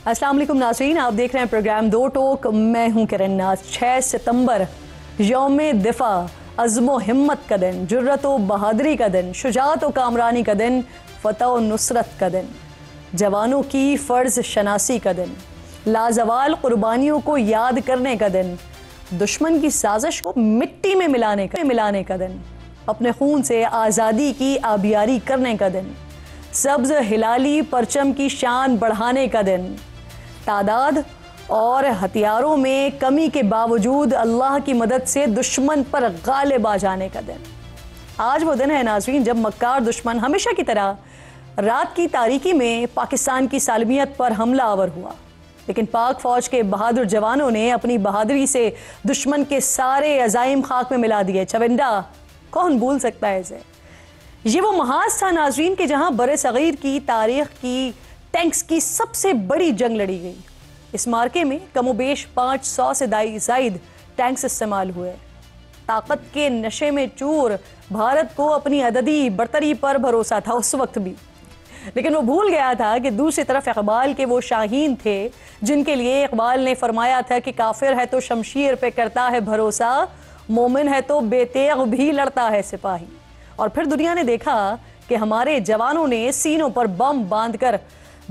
अस्सलाम वालेकुम नाज़रीन, आप देख रहे हैं प्रोग्राम दो टोक। मैं हूं किरण नाज। 6 सितंबर यौम दिफा, अज़्म व हिम्मत का दिन, जुर्रत व बहादुरी का दिन, शुजाअत व कामरानी का दिन, फ़तह व नुसरत का दिन, जवानों की फ़र्ज़ शनासी का दिन, लाजवाल कुर्बानियों को याद करने का दिन, दुश्मन की साजिश को मिट्टी में मिलाने का दिन, अपने खून से आज़ादी की आबियारी करने का दिन, सब्ज़ हिलाली परचम की शान बढ़ाने का दिन, तादाद और हथियारों में कमी के बावजूद अल्लाह की मदद से दुश्मन पर गालिब आ जाने का दिन। आज वो दिन है नाज़रीन जब मक्कार दुश्मन हमेशा की तरह रात की तारीकी में पाकिस्तान की सालमियत पर हमला आवर हुआ, लेकिन पाक फ़ौज के बहादुर जवानों ने अपनी बहादुरी से दुश्मन के सारे अज़ाइम खाक में मिला दिए। चविंडा कौन भूल सकता है इसे। ये वो महाज था नाज़रीन कि जहां बरे सगीर की तारीख की टैंक्स की सबसे बड़ी जंग लड़ी गई। इस मार्के में कमोबेश 500 से ज़ायद टैंक्स इस्तेमाल हुए। ताकत के नशे में चूर भारत को अपनी अददी बरतरी पर भरोसा था उस वक्त भी, लेकिन वो भूल गया था कि दूसरी तरफ इकबाल के वो शाहीन थे जिनके लिए इकबाल ने फरमाया था कि काफिर है तो शमशीर पे करता है भरोसा, मोमिन है तो बेतेग भी लड़ता है सिपाही। और फिर दुनिया ने देखा कि हमारे जवानों ने सीनों पर बम बांधकर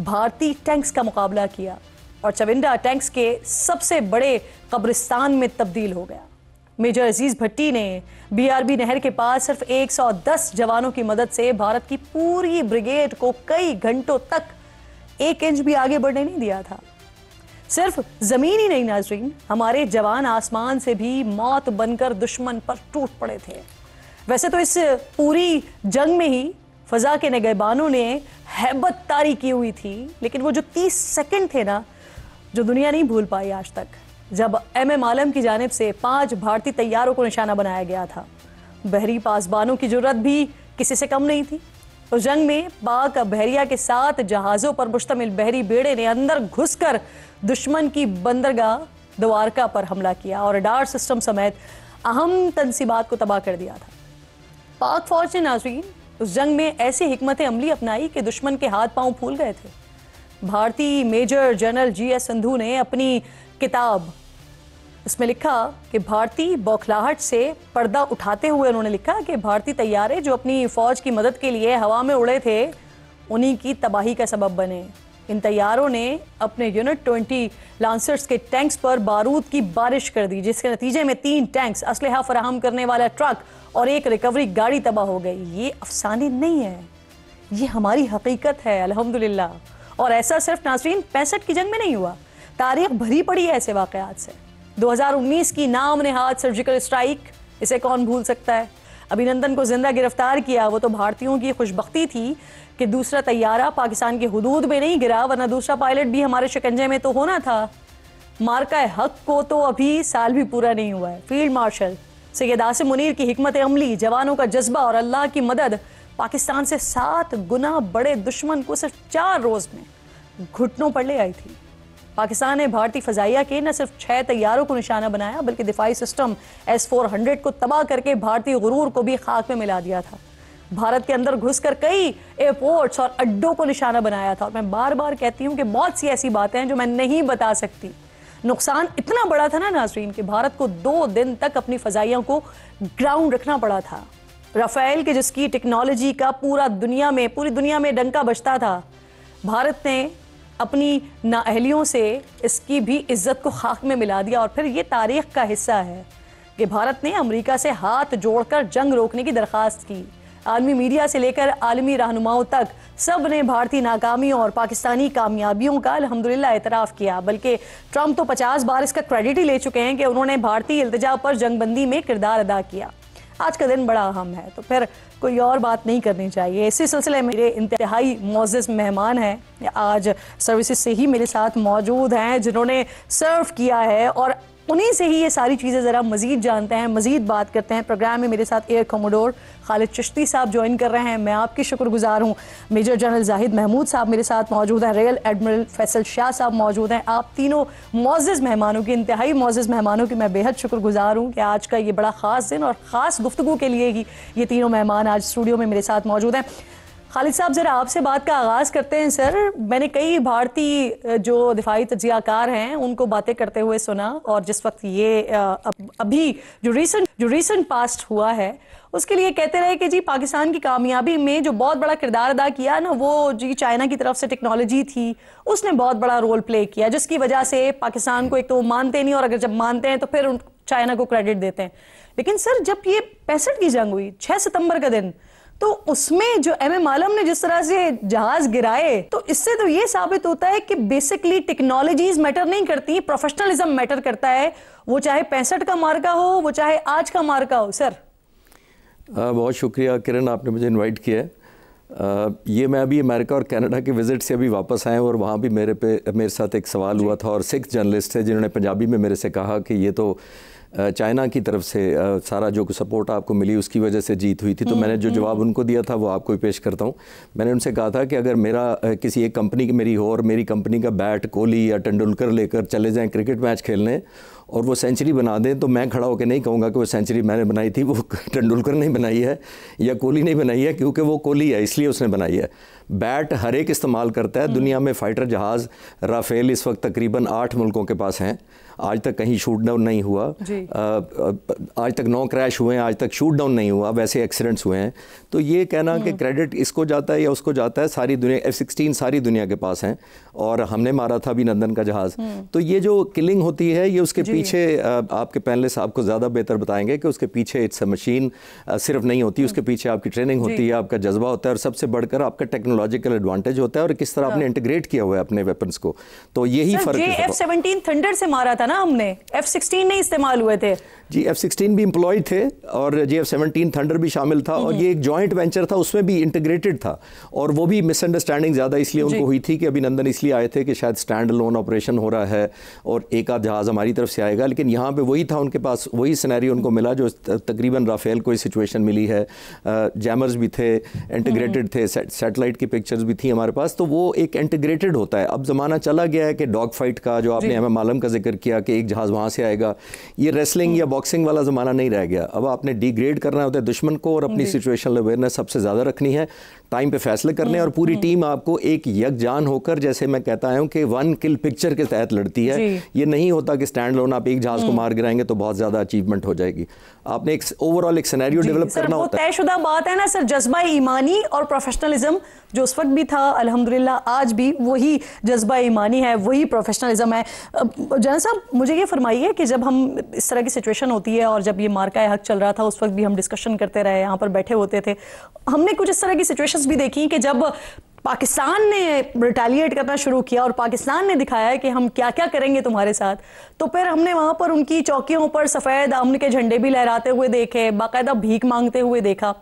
भारतीय टैंक्स का मुकाबला किया और चविंडा टैंक्स के सबसे बड़े कब्रिस्तान में तब्दील हो गया। मेजर अजीज भट्टी ने BRB नहर के पास सिर्फ 110 जवानों की मदद से भारत की पूरी ब्रिगेड को कई घंटों तक 1 इंच भी आगे बढ़ने नहीं दिया था। सिर्फ जमीन ही नहीं नाज़रीन, हमारे जवान आसमान से भी मौत बनकर दुश्मन पर टूट पड़े थे। वैसे तो इस पूरी जंग में ही फजा के निगहबानों ने हैबत तारी की हुई थी, लेकिन वो जो 30 सेकंड थे ना, जो दुनिया नहीं भूल पाई आज तक, जब MM आलम की जानिब से 5 भारतीय तैयारों को निशाना बनाया गया था। बहरी पासबानों की जुर्रत भी किसी से कम नहीं थी। उस जंग में पाक बहरिया के 7 जहाज़ों पर मुश्तमिल बहरी बेड़े ने अंदर घुसकर दुश्मन की बंदरगाह द्वारका पर हमला किया और रडार सिस्टम समेत अहम तंसीबात को तबाह कर दिया था। पाक फौज ने नाज़रीन उस जंग में ऐसी हिकमत अमली अपनाई कि दुश्मन के हाथ पांव फूल गए थे। भारतीय मेजर जनरल GS संधू ने अपनी किताब इसमें लिखा कि भारतीय बौखलाहट से पर्दा उठाते हुए उन्होंने लिखा कि भारतीय तैयारे जो अपनी फौज की मदद के लिए हवा में उड़े थे, उन्हीं की तबाही का सबब बने। इन तैयारों ने अपने यूनिट 20 लांसर्स के टैंक्स पर बारूद की बारिश कर दी, जिसके नतीजे में 3 टैंक्स, असलहा फराहम करने वाला ट्रक और 1 रिकवरी गाड़ी तबाह हो गई। ये अफसाने नहीं है, ये हमारी हकीकत है अल्हम्दुलिल्लाह। और ऐसा सिर्फ नाज़रीन 65 की जंग में नहीं हुआ, तारीख भरी पड़ी है ऐसे वाक़यात से। 2019 की नाम नेहाद सर्जिकल स्ट्राइक, इसे कौन भूल सकता है। अभिनंदन को जिंदा गिरफ्तार किया, वो तो भारतीयों की खुशबख्ती थी कि दूसरा तैयारा पाकिस्तान की हुदूद में नहीं गिरा, वरना दूसरा पायलट भी हमारे शिकंजे में तो होना था। मार्का हक को तो अभी साल भी पूरा नहीं हुआ है। फील्ड मार्शल सैयद आसिम मुनीर की हिकमत अमली, जवानों का जज्बा और अल्लाह की मदद पाकिस्तान से 7 गुना बड़े दुश्मन को सिर्फ 4 रोज़ में घुटनों पर ले आई थी। पाकिस्तान ने भारतीय फ़ज़ाइया के न सिर्फ 6 तैयारों को निशाना बनाया, बल्कि दिफाई सिस्टम S-400 को तबाह करके भारतीय गुरूर को भी खाक में मिला दिया था। भारत के अंदर घुसकर कई एयरपोर्ट्स और अड्डों को निशाना बनाया था। और मैं बार बार कहती हूँ कि बहुत सी ऐसी बातें हैं जो मैं नहीं बता सकती। नुकसान इतना बड़ा था ना नाज़रीन कि भारत को 2 दिन तक अपनी फ़ज़ाइयों को ग्राउंड रखना पड़ा था। राफेल के जिसकी टेक्नोलॉजी का पूरी दुनिया में डंका बजता था, भारत ने अपनी नाअहलियों से इसकी भी इज्जत को खाक में मिला दिया। और फिर ये तारीख का हिस्सा है कि भारत ने अमेरिका से हाथ जोड़कर जंग रोकने की दरख्वास्त की। आलमी मीडिया से लेकर आलमी रहनुमाओं तक सब ने भारतीय नाकामियों और पाकिस्तानी कामयाबियों का अल्हम्दुलिल्लाह एतराफ़ किया, बल्कि ट्रंप तो 50 बार इसका क्रेडिट ही ले चुके हैं कि उन्होंने भारतीय इल्तिजा पर जंगबंदी में किरदार अदा किया। आज का दिन बड़ा अहम है, तो फिर कोई और बात नहीं करनी चाहिए। इसी सिलसिले में मेरे इंतहाई मोअज़्ज़ज़ मेहमान हैं, आज सर्विसेज से ही मेरे साथ मौजूद हैं, जिन्होंने सर्व किया है, और उन्हीं से ही ये सारी चीज़ें ज़रा मज़ीद जानते हैं, मज़ीद बात करते हैं। प्रोग्राम में मेरे साथ एयर कमोडोर खालिद चिश्ती साहब ज्वाइन कर रहे हैं, मैं आपकी शुक्रगुजार हूँ। मेजर जनरल जाहिद महमूद साहब मेरे साथ मौजूद हैं, रियल एडमिरल फैसल शाह साहब मौजूद हैं। आप तीनों मुअज़्ज़ज़ मेहमानों की, इंतहाई मुअज़्ज़ज़ मेहमानों की मैं बेहद शुक्रगुजार हूँ कि आज का ये बड़ा ख़ास दिन और ख़ास गुफ्तगू के लिए ही ये तीनों मेहमान आज स्टूडियो में मेरे साथ मौजूद हैं। खालिद साहब, जरा आपसे बात का आगाज करते हैं सर। मैंने कई भारतीय जो दिफाई तज्जियाकार हैं उनको बातें करते हुए सुना, और जिस वक्त ये अभी जो रीसेंट पास्ट हुआ है उसके लिए कहते रहे कि जी पाकिस्तान की कामयाबी में जो बहुत बड़ा किरदार अदा किया ना, वो जी चाइना की तरफ से टेक्नोलॉजी थी, उसने बहुत बड़ा रोल प्ले किया, जिसकी वजह से पाकिस्तान को एक तो वो मानते नहीं, और अगर जब मानते हैं तो फिर चाइना को क्रेडिट देते हैं। लेकिन सर जब ये 65 की जंग हुई 6 सितंबर का दिन, तो उसमें जो एमएम आलम ने जिस तरह से जहाज गिराए, तो इससे तो ये साबित होता है कि बेसिकली टेक्नोलॉजीज मैटर नहीं करती, प्रोफेशनलिज्म मैटर करता है, वो चाहे 65 का मार्का हो, वो चाहे आज का मार्का हो। सर बहुत शुक्रिया किरण, आपने मुझे इनवाइट किया है। ये मैं अभी अमेरिका और कनाडा के विज़िट से अभी वापस आए, और वहाँ भी मेरे साथ एक सवाल हुआ था, और 6 जर्नलिस्ट थे जिन्होंने पंजाबी में मेरे से कहा कि ये तो चाइना की तरफ से सारा जो सपोर्ट आपको मिली उसकी वजह से जीत हुई थी। तो मैंने जो जवाब उनको दिया था वो आपको भी पेश करता हूँ। मैंने उनसे कहा था कि अगर मेरा किसी एक कंपनी की मेरी हो, और मेरी कंपनी का बैट कोहली या तेंदुलकर लेकर चले जाएं क्रिकेट मैच खेलने और वो सेंचुरी बना दें, तो मैं खड़ा होकर नहीं कहूँगा कि वो सेंचुरी मैंने बनाई थी, वो तेंदुलकर नहीं बनाई है या कोहली नहीं बनाई है, क्योंकि वो कोहली है इसलिए उसने बनाई है। बैट हर एक इस्तेमाल करता है। दुनिया में फाइटर जहाज़ राफेल इस वक्त तकरीबन 8 मुल्कों के पास हैं। आज तक कहीं शूट डाउन नहीं हुआ, आज तक 9 क्रैश हुए हैं, आज तक शूट डाउन नहीं हुआ, वैसे एक्सीडेंट्स हुए हैं। तो ये कहना कि क्रेडिट इसको जाता है या उसको जाता है, सारी दुनिया F-16 सारी दुनिया के पास हैं, और हमने मारा था अभी नंदन का जहाज़। तो ये जो किलिंग होती है, ये उसके पीछे आपके पैनलिस्ट आपको ज़्यादा बेहतर बताएंगे कि उसके पीछे इट्स अ मशीन सिर्फ नहीं होती, उसके पीछे आपकी ट्रेनिंग होती है, आपका जज्बा होता है, और सबसे बढ़कर आपका टेक्नोलॉजिकल एडवांटेज होता है, और किस तरह आपने इंटीग्रेट किया हुआ है अपने वेपन्स को। तो यही फ़र्क है। F-17 थंडर से मारा था ना हमने, F-16 नहीं इस्तेमाल हुए थे जी। F-16 भी एम्प्लॉयड थे, और जी F-17 थंडर भी शामिल था, और ये एक जॉइंट वेंचर था, उसमें भी इंटीग्रेटेड था। और वो भी मिसअंडरस्टैंडिंग ज़्यादा इसलिए उनको हुई थी कि अभिनंदन इसलिए आए थे कि शायद स्टैंड अलोन ऑपरेशन हो रहा है और एक आध जहाज़ हमारी तरफ से आएगा, लेकिन यहाँ पे वही था, उनके पास वही सिनेरियो उनको मिला जो तकरीबन राफेल को सिचुएशन मिली है। जैमर्स भी थे, इंटीग्रेटेड थे, सैटेलाइट की पिक्चर्स भी थी हमारे पास। तो वो एक इंटीग्रेटेड होता है। अब ज़माना चला गया है कि डॉग फाइट का, जो आपने एमएम आलम का जिक्र किया कि एक जहाज़ वहाँ से आएगा, ये रेसलिंग या बॉक्सिंग वाला ज़माना नहीं रह गया। अब आपने डिग्रेड करना होता है दुश्मन को, और अपनी सिचुएशनल अवेयरनेस सबसे ज़्यादा रखनी है, टाइम पे फैसले करने, और पूरी टीम आपको एक यकजान होकर, जैसे मैं कहता हूँ कि 1 किल पिक्चर के तहत लड़ती है। ये नहीं होता कि स्टैंड लोन आप एक जहाज़ को मार गिराएंगे तो बहुत ज़्यादा अचीवमेंट हो जाएगी। आपने एक ओवरऑल एक सिनेरियो डेवलप करना होता है। तयशुदा बात है ना सर, जज्बा ईमानी और प्रोफेशनलिज्म जो उस वक्त भी था, अल्हम्दुलिल्लाह आज भी वही जज्बा ईमानी है, वही प्रोफेशनलिज्म है। जनरल साहब, मुझे ये फरमाइए कि जब हम इस तरह की सिचुएशन होती है, और जब ये मार्का हक चल रहा था, उस वक्त भी हम डिस्कशन करते रहे, यहाँ पर बैठे होते थे, हमने कुछ इस तरह की सिचुएशंस भी देखी कि जब पाकिस्तान ने रिटेलिएट करना शुरू किया और पाकिस्तान ने दिखाया कि हम क्या क्या करेंगे तुम्हारे साथ, तो फिर हमने वहां पर उनकी चौकियों पर सफ़ेद अमन के झंडे भी लहराते हुए देखे, बाकायदा भीख मांगते हुए देखा।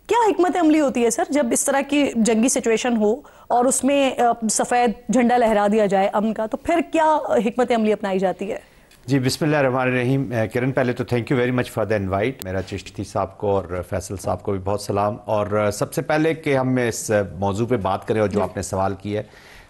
क्या हिकमत अमली होती है सर जब इस तरह की जंगी सिचुएशन हो और उसमें सफ़ेद झंडा लहरा दिया जाए अमन का, तो फिर क्या हिकमत अमली अपनाई जाती है? जी बिस्मिल्लाहिर्रहमानिर्रहीम। किरण, पहले तो thank you very much for the invite. मेरा चिश्ती साहब को और फैसल साहब को भी बहुत सलाम। और सबसे पहले कि हम इस मौजू पे बात करें और जो आपने सवाल किया है,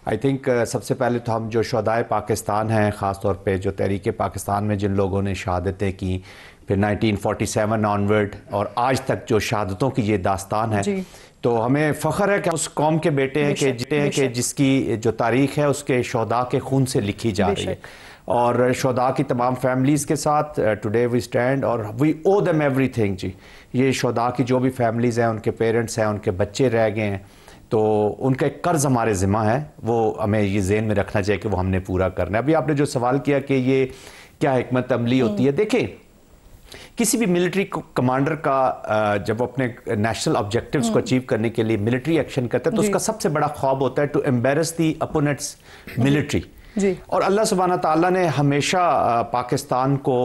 आई थिंक सबसे पहले तो हम जो शहदाए पाकिस्तान हैं, ख़ास तौर पे जो तहरीक पाकिस्तान में जिन लोगों ने शहादतें की, फिर 1947 ऑनवर्ड और आज तक जो शहादतों की ये दास्तान है, तो हमें फ़ख्र है कि उस कौम के बेटे हैं कि जिसकी जो तारीख़ है उसके शहदा के खून से लिखी जा रही है। और शहदा की तमाम फैमिलीज़ के साथ टुडे वी स्टैंड और वी ओ देम एवरीथिंग। जी, ये शहदा की जो भी फैमिलीज़ हैं, उनके पेरेंट्स हैं, उनके बच्चे रह गए हैं, तो उनका एक कर्ज हमारे ज़िम्मा है, वो हमें ये ज़हन में रखना चाहिए कि वो हमने पूरा करना है। अभी आपने जो सवाल किया कि ये क्या हिकमत अमली होती है, देखिए किसी भी मिलिट्री कमांडर का जब वो अपने नेशनल ऑब्जेक्टिव्स को अचीव करने के लिए मिलिट्री एक्शन करता है, तो उसका सबसे बड़ा ख्वाब होता है to embarrass the opponents military. और अल्लाह सुब्हाना ताला ने हमेशा पाकिस्तान को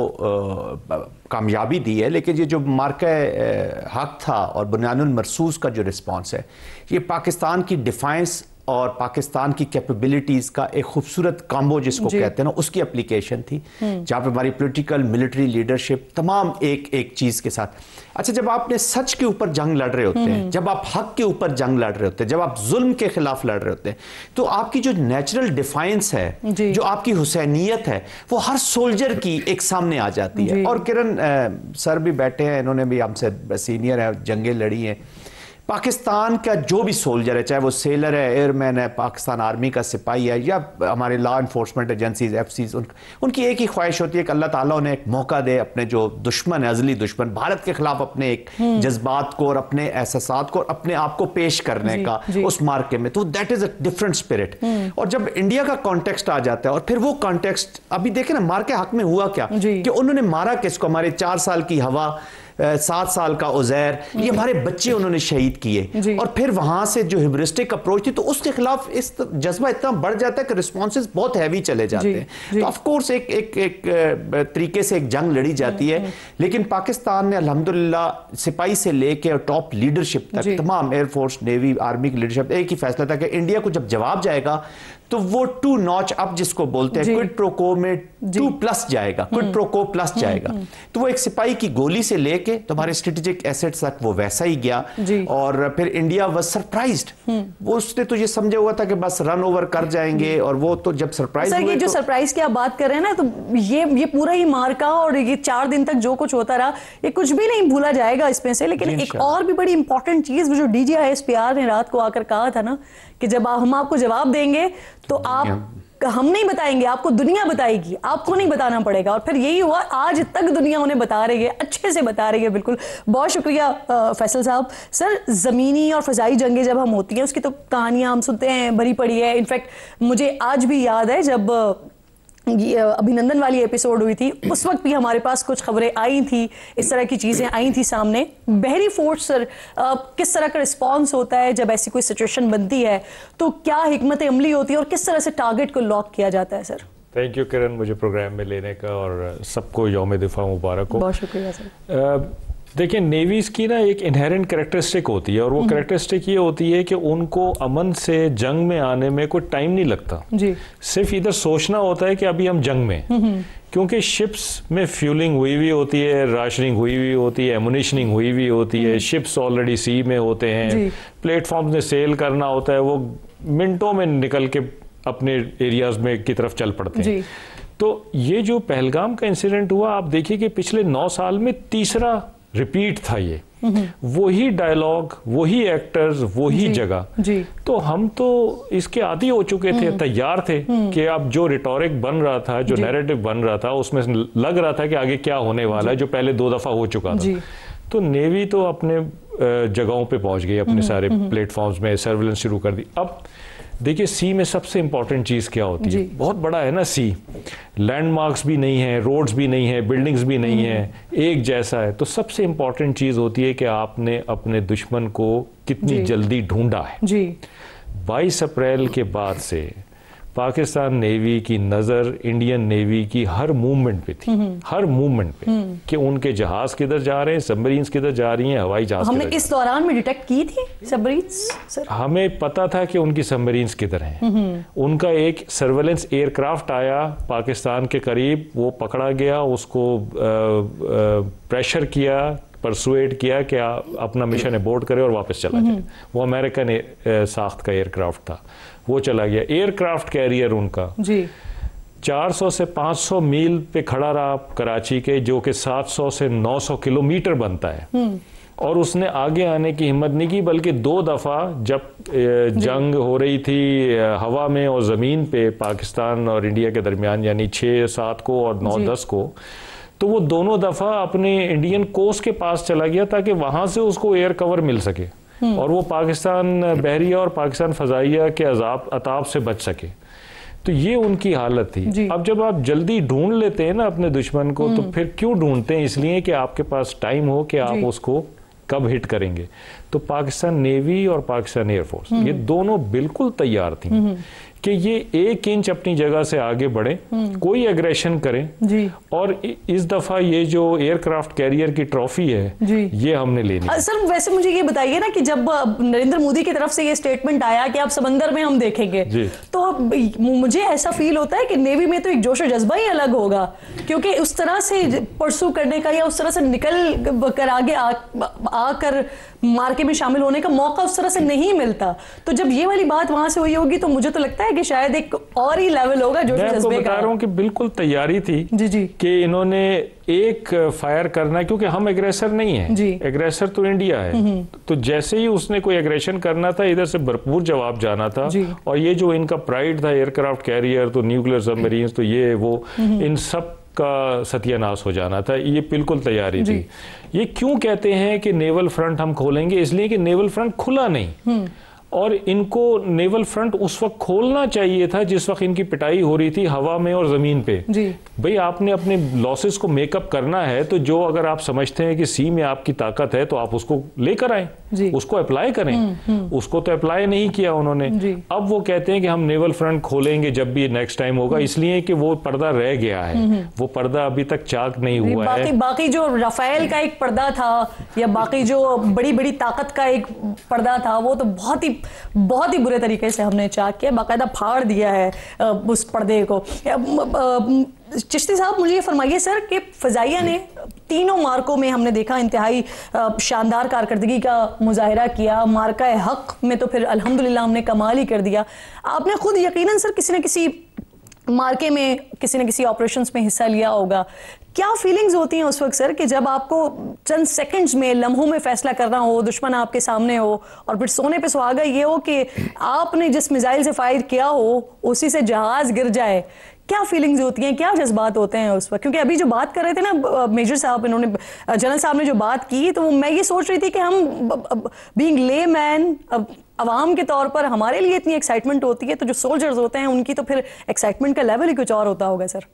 कामयाबी दी है, लेकिन ये जो मार्का हक था और बुनियानुल मरसूस का जो रिस्पॉन्स है, ये पाकिस्तान की डिफेंस और पाकिस्तान की कैपेबिलिटीज़ का एक खूबसूरत कॉम्बो जिसको कहते हैं ना, उसकी एप्लीकेशन थी, जहाँ पे हमारी पॉलिटिकल मिलिट्री लीडरशिप तमाम एक एक चीज़ के साथ। अच्छा, जब आपने सच के ऊपर जंग लड़ रहे होते हैं, जब आप हक के ऊपर जंग लड़ रहे होते हैं, जब आप जुल्म के खिलाफ लड़ रहे होते हैं, तो आपकी जो नेचुरल डिफाइंस है, जो आपकी हुसैनियत है, वो हर सोल्जर की एक सामने आ जाती है। और किरण सर भी बैठे हैं, इन्होंने भी हमसे सीनियर है, जंगें लड़ी हैं। पाकिस्तान का जो भी सोल्जर है, चाहे वो सेलर है, एयरमैन है, पाकिस्तान आर्मी का सिपाही है, या हमारे लॉ इन्फोर्समेंट एजेंसीज एफसीज, उनकी एक ही ख्वाहिश होती है कि अल्लाह ताला उन्हें एक मौका दे अपने जो दुश्मन है, अजली दुश्मन भारत के खिलाफ अपने एक जज्बात को और अपने एहसासात को और अपने आप को पेश करने का उस मार्के में। तो that is a different spirit. और जब इंडिया का कॉन्टेक्स्ट आ जाता है, और फिर वो कॉन्टेक्स्ट अभी देखें ना, मार्के हक में हुआ क्या कि उन्होंने मारा किसको? हमारे 4 साल की हवा, 7 साल का उजैर, ये हमारे बच्चे उन्होंने शहीद किए। और फिर वहां से जो हिब्रिस्टिक अप्रोच थी, तो उसके खिलाफ इस जज्बा इतना बढ़ जाता है कि रिस्पॉन्सेज बहुत हैवी चले जाते हैं। तो ऑफ कोर्स एक तरीके से एक जंग लड़ी जाती है, लेकिन पाकिस्तान ने अल्हम्दुलिल्लाह सिपाही से लेके टॉप लीडरशिप तक तमाम एयरफोर्स, नेवी, आर्मी की लीडरशिप एक ही फैसला था कि इंडिया को जब जवाब जाएगा तो वो 2 नॉच अप जिसको बोलते हैं, क्विड प्रो को में 2+ जाएगा, क्विड प्रो को प्लस जाएगा। तो वो एक सिपाही की गोली से लेके तुम्हारे स्ट्रेटेजिक एसेट्स तक वो वैसा ही गया। और फिर इंडिया वाज सरप्राइज्ड। वो उसने तो ये समझा हुआ था कि बस रन ओवर कर जाएंगे, और वो तो जब सरप्राइज हुए, जो सरप्राइज की आप बात कर रहे हैं ना, तो ये पूरा ही मार्का और ये 4 दिन तक जो कुछ होता रहा, ये कुछ भी नहीं भूला जाएगा इसमें से। लेकिन एक और भी बड़ी इंपॉर्टेंट चीज जो DGISPR ने रात को आकर कहा था ना, कि जब हम आपको जवाब देंगे तो हम नहीं बताएंगे, आपको दुनिया बताएगी, आपको नहीं बताना पड़ेगा। और फिर यही हुआ, आज तक दुनिया उन्हें बता रही है, अच्छे से बता रही है। बिल्कुल, बहुत शुक्रिया फैसल साहब। सर, जमीनी और फजाई जंगें जब हम होती हैं, उसकी तो कहानियां हम सुनते हैं, भरी पड़ी है। इनफैक्ट मुझे आज भी याद है जब अभिनंदन वाली एपिसोड हुई थी, उस वक्त भी हमारे पास कुछ खबरें आई थी, इस तरह की चीजें आई थी सामने। बहरी फोर्स सर, किस तरह का रिस्पांस होता है जब ऐसी कोई सिचुएशन बनती है? तो क्या हिकमत अमली होती है और किस तरह से टारगेट को लॉक किया जाता है? सर, थैंक यू किरण, मुझे प्रोग्राम में लेने का, और सबको यौम दिफा मुबारक हो। बहुत शुक्रिया सर। देखिए, नेवीज़ की ना एक इनहेरेंट कैरेक्टरिस्टिक होती है, और वो कैरेक्टरिस्टिक ये होती है कि उनको अमन से जंग में आने में कोई टाइम नहीं लगता जी। सिर्फ इधर सोचना होता है कि अभी हम जंग में, क्योंकि शिप्स में फ्यूलिंग हुई हुई होती है, राशनिंग हुई हुई होती है, एमुनिशनिंग हुई हुई होती है, शिप्स ऑलरेडी सी में होते हैं, प्लेटफॉर्म्स में सेल करना होता है, वो मिनटों में निकल के अपने एरियाज में की तरफ चल पड़ते हैं। तो ये जो पहलगाम का इंसिडेंट हुआ, आप देखिए कि पिछले 9 साल में तीसरा रिपीट था ये, वही डायलॉग, वही एक्टर्स, वही जगह। तो हम तो इसके आदी हो चुके थे, तैयार थे कि अब जो रिटोरिक बन रहा था, जो नैरेटिव बन रहा था, उसमें लग रहा था कि आगे क्या होने वाला है, जो पहले 2 दफा हो चुका था। तो नेवी तो अपने जगहों पे पहुंच गई, अपने सारे प्लेटफॉर्म्स में सर्विलेंस शुरू कर दी। अब देखिए, सी में सबसे इंपॉर्टेंट चीज़ क्या होती है? बहुत बड़ा है ना सी, लैंडमार्क्स भी नहीं है, रोड्स भी नहीं है, बिल्डिंग्स भी नहीं है, एक जैसा है। तो सबसे इंपॉर्टेंट चीज़ होती है कि आपने अपने दुश्मन को कितनी जल्दी ढूंढा है। 22 अप्रैल के बाद से पाकिस्तान नेवी की नज़र इंडियन नेवी की हर मूवमेंट पे थी, हर मूवमेंट पे, कि उनके जहाज किधर जा रहे हैं, सबमरीन्स किधर जा रही हैं, हवाई जहाज। हमने इस दौरान में डिटेक्ट की थी सबमरीन्स सर? हमें पता था कि उनकी सबमरीन्स किधर हैं। उनका एक सर्वेलेंस एयरक्राफ्ट आया पाकिस्तान के करीब, वो पकड़ा गया, उसको प्रेशर किया, परसुएट किया कि अपना मिशन अबॉर्ट करे और वापस चला जाए। वो अमेरिकन साख्त का एयरक्राफ्ट था, वो चला गया। एयरक्राफ्ट कैरियर उनका 400 से 500 मील पे खड़ा रहा कराची के, जो कि 700 से 900 किलोमीटर बनता है, और उसने आगे आने की हिम्मत नहीं की, बल्कि 2 दफ़ा जब जंग हो रही थी हवा में और ज़मीन पे पाकिस्तान और इंडिया के दरमियान, यानी 6-7 को और 9-10 को, तो वो दोनों दफ़ा अपने इंडियन कोस्ट के पास चला गया ताकि वहाँ से उसको एयर कवर मिल सके और वो पाकिस्तान बहरिया और पाकिस्तान फ़ज़ाइया के अताब से बच सके। तो ये उनकी हालत थी। अब जब आप जल्दी ढूंढ लेते हैं ना अपने दुश्मन को, तो फिर क्यों ढूंढते हैं? इसलिए कि आपके पास टाइम हो कि आप उसको कब हिट करेंगे। तो पाकिस्तान नेवी और पाकिस्तान एयरफोर्स ये दोनों बिल्कुल तैयार थी कि ये 1 इंच अपनी जगह से आगे बढ़े, कोई एग्रेशन करें, और इस दफा ये जो एयरक्राफ्ट कैरियर की ट्रॉफी है ये हमने लेनी है। सर वैसे मुझे ये बताइए ना कि जब नरेंद्र मोदी की तरफ से ये स्टेटमेंट आया कि आप समंदर में हम देखेंगे, तो मुझे ऐसा फील होता है कि नेवी में तो एक जोश और जज्बा ही अलग होगा, क्योंकि उस तरह से परसू करने का या उस तरह से निकल कर आगे आकर मार्के में शामिल होने का मौका उस तरह से नहीं मिलता। तो जब ये वाली बात वहां से हुई होगी तो मुझे तो लगता है है कि शायद एक और ही लेवल होगा जो मैं आपको बता रहा हूँ कि बिल्कुल तैयारी थी जी कि इन्होंने एक फायर करना, क्योंकि हम एग्रेसर नहीं है, एग्रेसर तो इंडिया है, तो जैसे ही उसने कोई एग्रेशन करना था इधर से भरपूर जवाब जाना था। और ये जो इनका प्राइड था, एयरक्राफ्ट कैरियर तो न्यूक्लियर सबमरीन्स तो ये वो, इन सब का सत्यानाश हो जाना था। ये बिल्कुल तैयारी थी। ये क्यों कहते हैं कि नेवल फ्रंट हम खोलेंगे? इसलिए कि नेवल फ्रंट खुला नहीं, और इनको नेवल फ्रंट उस वक्त खोलना चाहिए था जिस वक्त इनकी पिटाई हो रही थी हवा में और जमीन पे। भाई आपने अपने लॉसेस को मेकअप करना है तो जो अगर आप समझते हैं कि सी में आपकी ताकत है तो आप उसको लेकर आए, उसको अप्लाई करें। उसको तो अप्लाई नहीं किया उन्होंने। अब वो कहते हैं कि हम नेवल फ्रंट खोलेंगे जब भी नेक्स्ट टाइम होगा, इसलिए कि वो पर्दा रह गया है, वो पर्दा अभी तक चाक नहीं हुआ है। बाकी जो राफेल का एक पर्दा था या बाकी जो बड़ी बड़ी ताकत का एक पर्दा था वो तो बहुत ही बुरे तरीके से हमने चाक किया, बाकायदा फाड़ दिया है उस पर्दे को। चिश्ती साहब मुझे ये फरमाइए सर कि फ़ज़ाइया ने तीनों मार्कों में हमने देखा इंतहाई शानदार कारकर्दगी का मुजाहिरा किया। मार्का हक में तो फिर अल्हम्दुलिल्लाह हमने कमाल ही कर दिया। आपने खुद यकीनन सर किसी न किसी मार्के में किसी न किसी ऑपरेशंस में हिस्सा लिया होगा। क्या फीलिंग्स होती हैं उस वक्त सर कि जब आपको चंद सेकंड्स में, लम्हों में फैसला करना हो, दुश्मन आपके सामने हो और फिर सोने पे सुहागा ये हो कि आपने जिस मिसाइल से फायर किया हो उसी से जहाज गिर जाए? क्या फीलिंग्स होती हैं, क्या जज्बात होते हैं उस वक्त? क्योंकि अभी जो बात कर रहे थे ना मेजर साहब, इन्होंने जनरल साहब ने जो बात की, तो मैं ये सोच रही थी कि हम बीइंग ले मैन अवाम के तौर पर हमारे लिए इतनी एक्साइटमेंट होती है, तो जो सोल्जर्स होते हैं उनकी तो फिर एक्साइटमेंट का लेवल ही कुछ और होता होगा सर।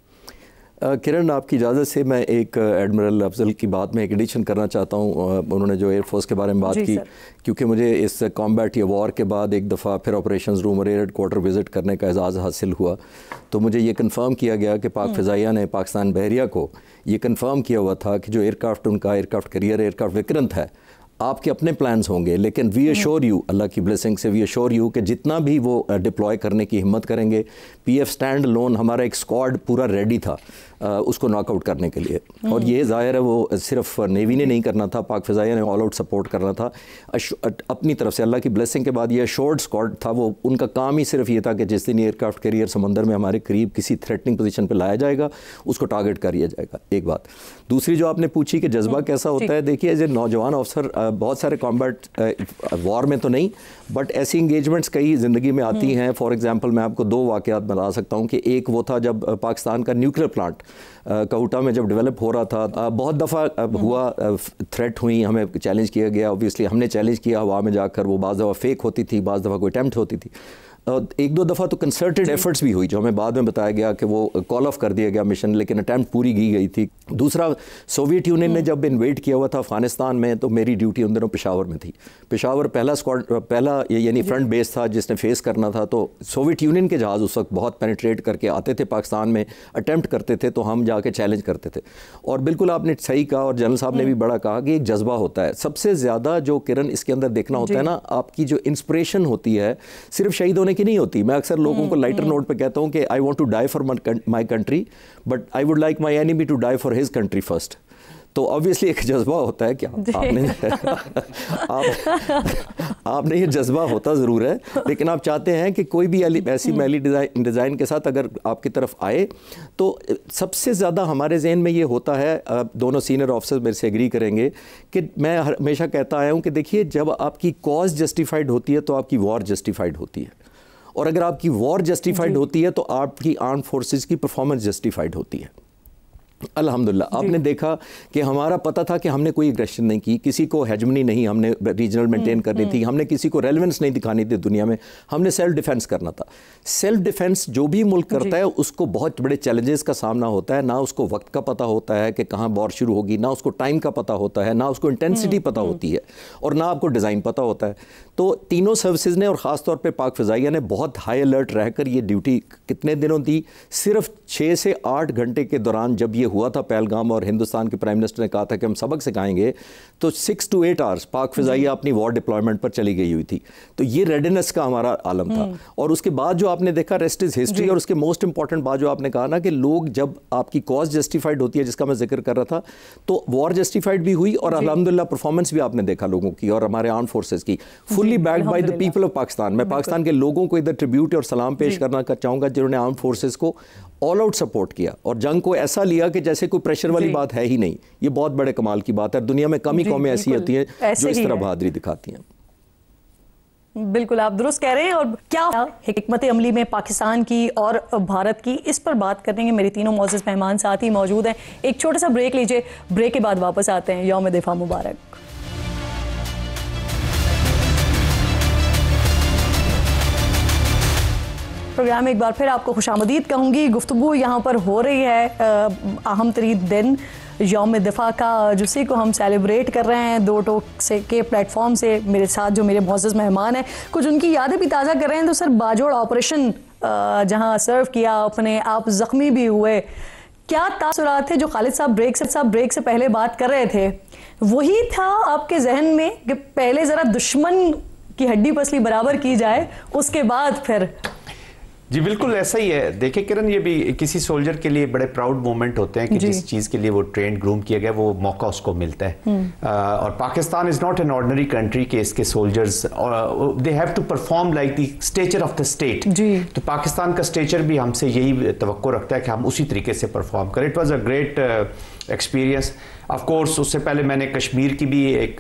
किरण, आपकी इजाज़त से मैं एक एडमिरल अफजल की बात में एक एडिशन करना चाहता हूँ। उन्होंने जो एयरफोर्स के बारे में बात की, क्योंकि मुझे इस कॉम्बैट या वॉर के बाद एक दफ़ा फिर ऑपरेशंस रूम और एयर हेडक्वार्टर विज़िट करने का एजाज़ हासिल हुआ, तो मुझे ये कंफर्म किया गया कि पाक फ़िज़ाइया ने पाकिस्तान बहरिया को ये कंफर्म किया हुआ था कि जो एयरक्राफ्ट उनका एयरक्राफ्ट कैरियर एयरक्राफ्ट विक्रांत है, आपके अपने प्लान्स होंगे, लेकिन वी अश्योर यू, अल्लाह की ब्लेसिंग से वी अश्योर यू कि जितना भी वो डिप्लॉय करने की हिम्मत करेंगे। पीएफ स्टैंड लोन हमारा एक स्क्वाड पूरा रेडी था उसको नॉकआउट करने के लिए, और ये ज़ाहिर है वो सिर्फ नेवी ने नहीं करना था, पाक फ़िज़ाइया ने ऑल आउट सपोर्ट करना था अपनी तरफ से। अल्लाह की ब्लेसिंग के बाद ये अश्योर्ड स्क्वाड था, वो उनका काम ही सिर्फ ये था कि जिस दिन एयरक्राफ्ट कैरियर समंदर में हमारे करीब किसी थ्रेटनिंग पोजीशन पे लाया जाएगा उसको टारगेट कर लिया जाएगा। एक बात। दूसरी जो आपने पूछी कि जज्बा कैसा होता है, देखिए एज ए नौजवान अफसर बहुत सारे कॉम्बैट वॉर में तो नहीं, बट ऐसी इंगेजमेंट्स कई ज़िंदगी में आती हैं। फॉर एग्जांपल मैं आपको दो वाक़यात बता सकता हूँ कि एक वो था जब पाकिस्तान का न्यूक्लियर प्लांट कहूटा में जब डेवलप हो रहा था, बहुत दफ़ा हुआ थ्रेट हुई, हमें चैलेंज किया गया। ऑब्वियसली हमने चैलेंज किया हवा में जाकर, वो बाज़ दफ़ा फेक होती थी, बाज़ दफ़ा कोई अटैम्प्ट होती थी। एक दो दफ़ा तो कंसर्टेड एफर्ट्स भी हुई, जो हमें बाद में बताया गया कि वो कॉल ऑफ कर दिया गया मिशन, लेकिन अटैम्प्ट पूरी की गई थी। दूसरा, सोवियत यूनियन ने जब इन्वेड किया हुआ था अफगानिस्तान में, तो मेरी ड्यूटी उन दिनों पेशावर में थी। पेशावर पहला स्क्वाड, पहला यानी फ्रंट बेस था जिसने फेस करना था। तो सोवियत यूनियन के जहाज़ उस वक्त बहुत पेनिट्रेट करके आते थे पाकिस्तान में, अटैम्प्ट करते थे, तो हम जाके चैलेंज करते थे। और बिल्कुल आपने सही कहा, और जनरल साहब ने भी बड़ा कहा कि एक जज्बा होता है। सबसे ज़्यादा जो किरण इसके अंदर देखना होता है ना, आपकी जो इंस्पिरेशन होती है सिर्फ शहीद होने की नहीं होती। मैं अक्सर लोगों को लाइटर नोट पे कहता हूं कि I want to die for my country, but I would like my enemy to die for his country first. तो ऑब्वियसली एक जज्बा होता है कि आपने ये जज्बा होता ज़रूर है, लेकिन आप चाहते हैं कि कोई भी ऐसी मैली डिज़ाइन के साथ अगर आपकी तरफ आए, तो सबसे ज़्यादा हमारे जहन में ये होता है, दोनों सीनियर ऑफिसर्स मेरे से एग्री करेंगे कि मैं हमेशा कहता आया हूँ कि देखिए, जब आपकी कॉज जस्टिफाइड होती है तो आपकी वॉर जस्टिफाइड होती है, और अगर आपकी वॉर जस्टिफाइड होती है तो आपकी आर्म फोर्सेस की परफॉर्मेंस जस्टिफाइड होती है। अल्हम्दुलिल्लाह आपने देखा कि हमारा पता था कि हमने कोई एग्रेशन नहीं की, किसी को हेजमनी नहीं हमने रीजनल मेंटेन करनी थी, हमने किसी को रेलेवेंस नहीं दिखानी थी दुनिया में, हमने सेल्फ डिफेंस करना था। सेल्फ डिफेंस जो भी मुल्क करता है उसको बहुत बड़े चैलेंजेस का सामना होता है, ना उसको वक्त का पता होता है कि कहाँ वॉर शुरू होगी, ना उसको टाइम का पता होता है, ना उसको इंटेंसिटी पता होती है, और ना आपको डिज़ाइन पता होता है। तो तीनों सर्विसेज ने और ख़ास तौर पे पाक फ़िज़ाइया ने बहुत हाई अलर्ट रहकर ये ड्यूटी कितने दिनों दी, सिर्फ 6 से 8 घंटे के दौरान जब ये हुआ था पहलगाम और हिंदुस्तान के प्राइम मिनिस्टर ने कहा था कि हम सबक सिखाएंगे, तो 6 to 8 आवर्स पाक फ़िज़ाइया अपनी वॉर डिप्लॉयमेंट पर चली गई हुई थी। तो ये रेडीनेस का हमारा आलम था। और उसके बाद जो आपने देखा रेस्ट इज़ हिस्ट्री। और उसके मोस्ट इंपॉर्टेंट बात जो आपने कहा ना कि लोग जब आपकी कॉज जस्टिफाइड होती है, जिसका मैं जिक्र कर रहा था, तो वॉर जस्टिफाइड भी हुई और अल्हम्दुलिल्लाह परफॉर्मेंस भी आपने देखा लोगों की और हमारे आर्म फोर्सेस की, fully backed by the people of Pakistan. मैं पाकिस्तान के लोगों को इधर ट्रिब्यूट और सलाम पेश करना चाहूँगा जिन्होंने आर्म फोर्सेस को ऑल आउट सपोर्ट किया और जंग को ऐसा लिया कि जैसे कोई प्रेशर वाली बात है ही नहीं। ये बहुत बड़े कमाल की बात है। दुनिया में कम ही कौमें ऐसी होती हैं जो इस तरह बहादुरी दिखाती हैं। बिल्कुल आप दुरुस्त कह रहे हैं। और क्या हिकमत अमली में पाकिस्तान की और भारत की, इस पर बात करने के मेरे तीनों मौजूद मेहमान साथ ही मौजूद हैं। एक छोटा सा ब्रेक लीजिए, ब्रेक के बाद वापस आते हैं। यौम दिफा मुबारक। प्रोग्राम में एक बार फिर आपको खुशामदीद कहूँगी। गुफ्तगू यहाँ पर हो रही है अहम तरीन दिन यौम दिफा का, जिसी को हम सेलिब्रेट कर रहे हैं 2 टोक से के प्लेटफॉर्म से। मेरे साथ जो मेरे मौजूद मेहमान हैं, कुछ उनकी यादें भी ताज़ा कर रहे हैं। तो सर, बाजोड़ ऑपरेशन जहाँ सर्व किया, अपने आप ज़ख्मी भी हुए, क्या तासुरात थे जो खालिद साहब ब्रेक से पहले बात कर रहे थे? वही था आपके जहन में कि पहले ज़रा दुश्मन की हड्डी पसली बराबर की जाए, उसके बाद फिर? जी बिल्कुल ऐसा ही है। देखिए किरण, ये भी किसी सोल्जर के लिए बड़े प्राउड मोमेंट होते हैं कि जिस चीज़ के लिए वो ट्रेन ग्रूम किया गया वो मौका उसको मिलता है। और Pakistan is not an ordinary country के इसके soldiers they have to perform like the stature of the state. तो पाकिस्तान का स्टेचर भी हमसे यही तवक्को रखता है कि हम उसी तरीके से परफॉर्म करें। It was a great experience. Of course उससे पहले मैंने कश्मीर की भी एक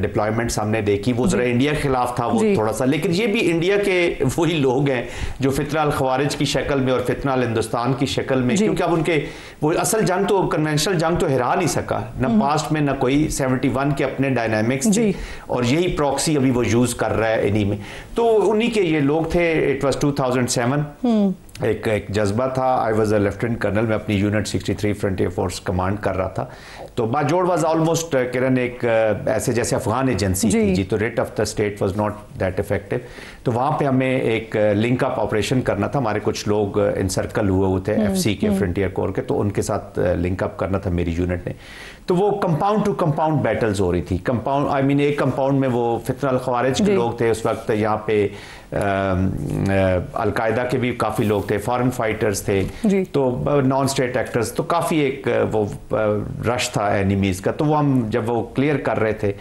डिप्लॉयमेंट सामने देखी, वो ज़रा इंडिया के खिलाफ था वो थोड़ा सा, लेकिन ये भी इंडिया के वही लोग हैं जो फितना अल खवारिज की शक्ल में और फितना अल हिंदुस्तान की शक्ल में, क्योंकि अब उनके वो असल जंग तो कन्वेंशनल जंग तो हिरा नहीं सका ना पास्ट में, ना कोई 71 के अपने डायनामिक्स थे और यही प्रॉक्सी अभी वो यूज़ कर रहा है इन्हीं में। तो उन्हीं के ये लोग थे। It was 2007। एक जज्बा था। I was a lieutenant colonel, मैं अपनी यूनिट 63 फ्रंटियर फोर्स कमांड कर रहा था। तो बाजोड़ वाज ऑलमोस्ट किरण एक ऐसे जैसे अफगान एजेंसी थी जी, तो rate of the state was not that effective. तो वहाँ पे हमें एक लिंक अप ऑपरेशन करना था। हमारे कुछ लोग इनसर्कल हुए थे एफसी के फ्रंटियर कोर के, तो उनके साथ लिंक अप करना था मेरी यूनिट ने। तो वो कंपाउंड टू कंपाउंड बैटल्स हो रही थी। कंपाउंड आई मीन एक कंपाउंड में वो फितना अल खवारिज के लोग थे उस वक्त, यहाँ पे अलकायदा के भी काफ़ी लोग थे, फॉरेन फाइटर्स थे, तो नॉन स्टेट एक्टर्स, तो काफ़ी एक वो रश था एनिमीज़ का। तो वो हम जब वो क्लियर कर रहे थे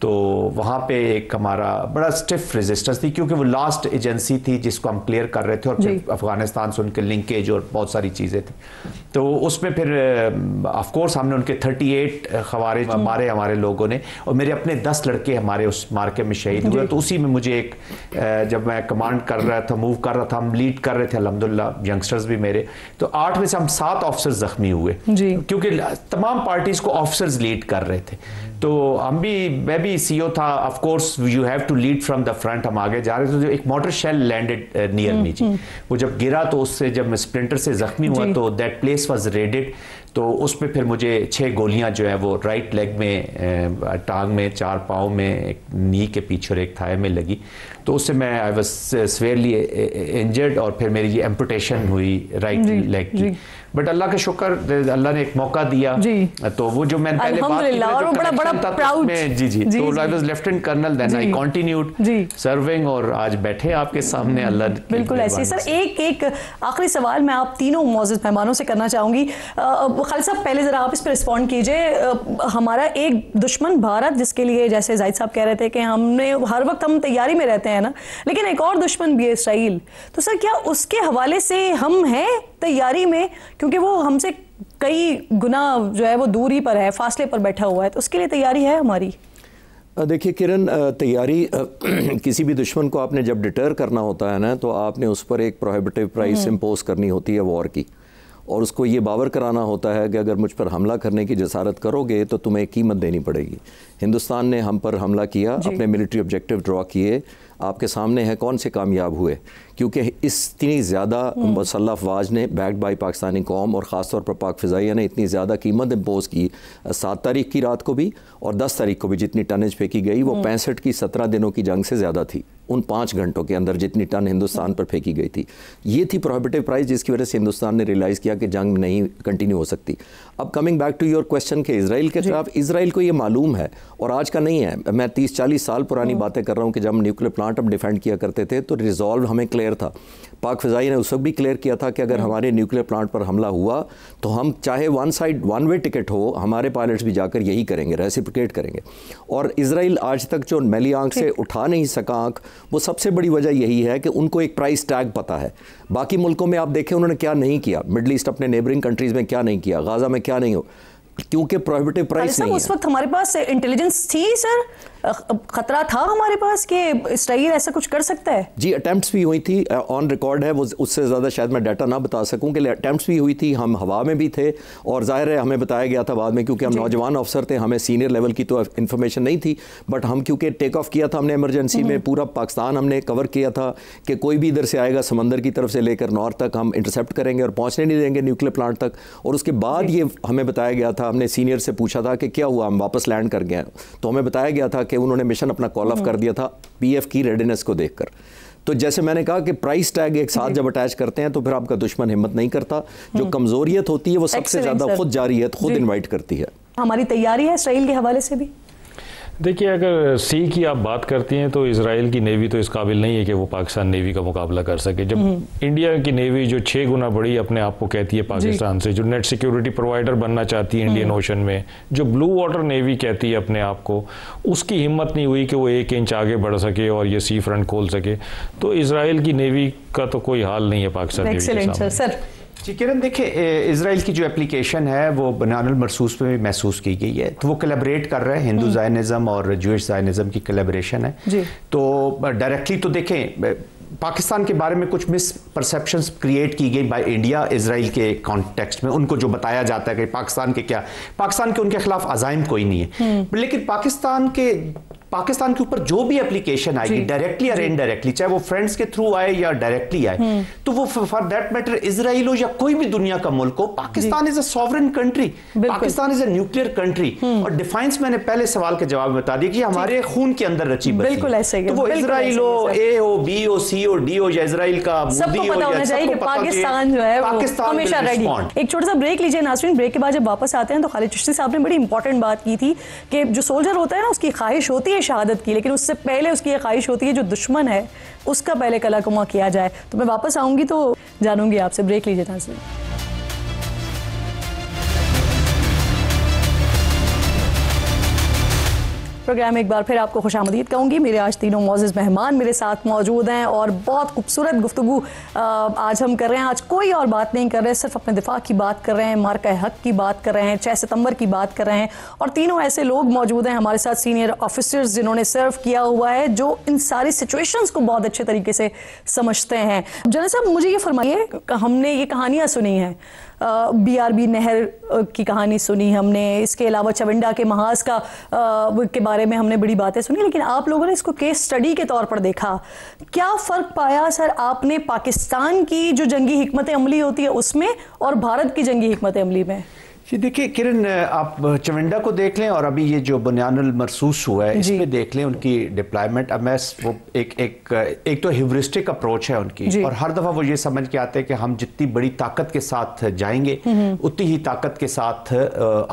तो वहाँ पे एक हमारा बड़ा स्टिफ रेजिस्टेंस थी, क्योंकि वो लास्ट एजेंसी थी जिसको हम क्लियर कर रहे थे और फिर अफगानिस्तान से उनके लिंकेज और बहुत सारी चीज़ें थी। तो उसमें फिर ऑफ कोर्स हमने उनके 38 खवारिज मारे हमारे लोगों ने, और मेरे अपने 10 लड़के हमारे उस मार्के में शहीद हुए। तो उसी में मुझे एक जब मैं कमांड कर रहा था, मूव कर रहा था, हम लीड कर रहे थे अल्हम्दुलिल्लाह, यंगस्टर्स भी मेरे, तो 8 में से हम 7 ऑफिसर्स जख्मी हुए, क्योंकि तमाम पार्टीज को ऑफिसर्स लीड कर रहे थे। तो हम भी, मैं भी सीओ था। Of course you have to lead from the front. हम आगे जा रहे थे, एक mortar shell landed near me जी। वो जब गिरा तो उससे जब मैं स्प्लिंटर से जख्मी हुआ तो दैट प्लेस वाज रेडेड। तो उसमें फिर मुझे 6 गोलियां जो है वो राइट लेग में, टांग में, 4 पाँव में, एक नी के पीछे और एक थाई में लगी। तो उससे मैं आई वाज सेवरली इंजर्ड और फिर मेरी ये एम्पुटेशन हुई राइट लेग की। बट अल्लाह का शुक्र, अल्लाह ने एक मौका दिया। तो वो जो मैंने पहले बात की, और बड़ा प्राउड जी तो I was lieutenant colonel, then I continued serving और आज बैठे आपके सामने। अल्लाह बिल्कुल ऐसे। सर एक आखिरी सवाल मैं आप तीनों मौजूद मेहमानों से करना चाहूंगी। खालिद साहब पहले जरा आप इस पर रिस्पॉन्ड कीजिए। हमारा एक दुश्मन भारत, जिसके लिए जैसे जाहिद साहब कह रहे थे कि हमने हर वक्त हम तैयारी में रहते हैं ना, लेकिन एक और दुश्मन भी है इसराइल। तो सर क्या उसके हवाले से हम हैं तैयारी में, क्योंकि वो हमसे कई गुना जो है वो दूरी पर है, फासले पर बैठा हुआ है, तो उसके लिए तैयारी है हमारी? देखिए किरण, तैयारी किसी भी दुश्मन को आपने जब डिटर करना होता है ना, तो आपने उस पर एक प्रोहिबिटिव प्राइस इम्पोज करनी होती है वॉर की, और उसको ये बावर कराना होता है कि अगर मुझ पर हमला करने की जसारत करोगे तो तुम्हें कीमत देनी पड़ेगी। हिंदुस्तान ने हम पर हमला किया, अपने मिलिट्री ऑब्जेक्टिव ड्रॉ किए, आपके सामने है कौन से कामयाब हुए, क्योंकि इतनी ज़्यादा मुसल्लह अफवाज ने बैक्ड बाई पाकिस्तानी कौम और ख़ासतौर पर पाक फ़िज़ाइया ने इतनी ज़्यादा कीमत इम्पोज़ की 7 तारीख की रात को भी और 10 तारीख को भी, जितनी टनेज फेंकी गई वो 65 की 17 दिनों की जंग से ज़्यादा थी। उन 5 घंटों के अंदर जितनी टन हिंदुस्तान पर फेंकी गई थी, ये थी प्रोहिबिटिव प्राइस, जिसकी वजह से हिंदुस्तान ने रियलाइज़ किया कि जंग नहीं कंटिन्यू हो सकती। अब coming back to your question के इसराइल के खिलाफ, इसराइल को ये मालूम है और आज का नहीं है, मैं 30-40 साल पुरानी बातें कर रहा हूँ कि जब न्यूक्लियर प्लांट हम डिफेंड किया करते थे तो रिजॉल्व हमें क्लियर था। पाक फ़िज़ाई ने उस वक्त भी क्लियर किया था कि अगर हमारे न्यूक्लियर प्लांट पर हमला हुआ तो हम चाहे one side one way ticket हो, हमारे पायलट्स भी जाकर यही करेंगे, रेसिप्रोकेट करेंगे। और इसराइल आज तक जो मैली आंख से उठा नहीं सका आंख, वो सबसे बड़ी वजह यही है कि उनको एक प्राइस टैग पता है। बाकी मुल्कों में आप देखें उन्होंने क्या नहीं किया, मिडल ईस्ट अपने नेबरिंग कंट्रीज़ में क्या नहीं किया, गाज़ा में क्या नहीं हो, क्योंकि प्रोहिबिटिव प्राइस नहीं है। उस वक्त हमारे पास इंटेलिजेंस थी सर, खतरा था हमारे पास कि इसराइल ऐसा कुछ कर सकता है? जी, अटेम्प्ट्स भी हुई थी, ऑन रिकॉर्ड है, वो उससे ज़्यादा शायद मैं डाटा ना बता सकूं कि अटेम्प्ट्स भी हुई थी, हम हवा में भी थे और जाहिर है हमें बताया गया था बाद में, क्योंकि हम नौजवान अफसर थे, हमें सीनियर लेवल की तो इन्फॉर्मेशन नहीं थी, बट हम क्योंकि टेक ऑफ किया था हमने इमरजेंसी में, पूरा पाकिस्तान हमने कवर किया था कि कोई भी इधर से आएगा समंदर की तरफ से लेकर नॉर्थ तक हम इंटरसेप्ट करेंगे और पहुँचने नहीं देंगे न्यूक्लियर प्लांट तक। और उसके बाद ये हमें बताया गया था, हमने सीनियर से पूछा था कि क्या हुआ, हम वापस लैंड कर गए, तो हमें बताया गया था कि उन्होंने मिशन अपना कॉल ऑफ कर दिया था पीएफ की रेडीनेस को देखकर। तो जैसे मैंने कहा कि प्राइस टैग एक साथ जब अटैच करते हैं तो फिर आपका दुश्मन हिम्मत नहीं करता, जो कमजोरियत होती है वो सबसे ज्यादा खुद जारियत खुद इनवाइट करती है। हमारी तैयारी है इसराइल के हवाले से भी? देखिए, अगर सी की आप बात करती हैं तो इजराइल की नेवी तो इस काबिल नहीं है कि वो पाकिस्तान नेवी का मुकाबला कर सके। जब इंडिया की नेवी जो 6 गुना बड़ी अपने आप को कहती है पाकिस्तान से, जो नेट सिक्योरिटी प्रोवाइडर बनना चाहती है इंडियन ओशन में, जो ब्लू वाटर नेवी कहती है अपने आप को, उसकी हिम्मत नहीं हुई कि वो 1 इंच आगे बढ़ सके और ये सी फ्रंट खोल सके, तो इजराइल की नेवी का तो कोई हाल नहीं है पाकिस्तान नेवी के सामने। सर जी किरण, देखिए इजराइल की जो एप्लीकेशन है वो बनानुल मरसूस में भी महसूस की गई है, तो वो कोलैबोरेट कर रहे हैं, हिंदू ज़ायनिज़्म और जूइश ज़ायनिज़्म की कोलैबोरेशन है जी। तो डायरेक्टली तो देखें पाकिस्तान के बारे में कुछ मिस परसेप्शंस क्रिएट की गई बाय इंडिया इजराइल के कॉन्टेक्स्ट में, उनको जो बताया जाता है कि पाकिस्तान के उनके खिलाफ अज़ाइम कोई नहीं है, लेकिन पाकिस्तान के ऊपर जो भी एप्लीकेशन आएगी डायरेक्टली और इनडायरेक्टली, चाहे वो फ्रेंड्स के थ्रू आए या डायरेक्टली आए, तो वो फॉर दैट मैटर इजराइल हो या कोई भी दुनिया का मुल्क हो, Pakistan is a sovereign country, Pakistan is a nuclear country. और डिफाइंस मैंने पहले सवाल के जवाब में बता दिया कि हमारे खून के अंदर रची बसी, बिल्कुल ऐसे ही, तो वो इजराइल हो, ए हो, बी हो, सी हो, डी हो, या इजराइल का मोदी हो, या सबको पाकिस्तान जो है वो हमेशा रेडी। एक छोटा सा ब्रेक लीजिए नाज़रीन, ब्रेक के बाद जब वापस आते हैं तो खालिद चिश्ती साहब ने बड़ी इंपॉर्टेंट बात की थी कि जो सोल्जर होता है ना उसकी ख्वाहिश होती है शहादत की, लेकिन उससे पहले उसकी ये ख्वाहिश होती है जो दुश्मन है उसका पहले कलाकुमा किया जाए। तो मैं वापस आऊंगी तो जानूंगी आपसे, ब्रेक लीजिए नाज़रीन। प्रोग्राम एक बार फिर आपको खुशामदीद कहूँगी। मेरे आज तीनों मौजूद मेहमान मेरे साथ मौजूद हैं और बहुत खूबसूरत गुफ्तगू आज हम कर रहे हैं। आज कोई और बात नहीं कर रहे, सिर्फ अपने दिफा की बात कर रहे हैं, मार्का हक की बात कर रहे हैं, 6 सितंबर की बात कर रहे हैं। और तीनों ऐसे लोग मौजूद हैं हमारे साथ, सीनियर ऑफिसर्स जिन्होंने सर्व किया हुआ है, जो इन सारी सिचुएशंस को बहुत अच्छे तरीके से समझते हैं। जनरल साहब मुझे ये फरमाइए, हमने ये कहानियाँ सुनी हैं, BRB नहर की कहानी सुनी हमने, इसके अलावा चविंडा के महाज के बारे में हमने बड़ी बातें सुनी, लेकिन आप लोगों ने इसको केस स्टडी के तौर पर देखा। क्या फ़र्क पाया सर आपने पाकिस्तान की जो जंगी हिकमत अमली होती है उसमें और भारत की जंगी हिकमत अमली में? जी देखिए किरण, आप चविंडा को देख लें और अभी ये जो बुनियानुल मरसूस हुआ है इसमें देख लें उनकी डिप्लॉयमेंट। अब मैं वो एक तो ह्यूरिस्टिक अप्रोच है उनकी, और हर दफ़ा वो ये समझ के आते हैं कि हम जितनी बड़ी ताकत के साथ जाएंगे उतनी ही ताकत के साथ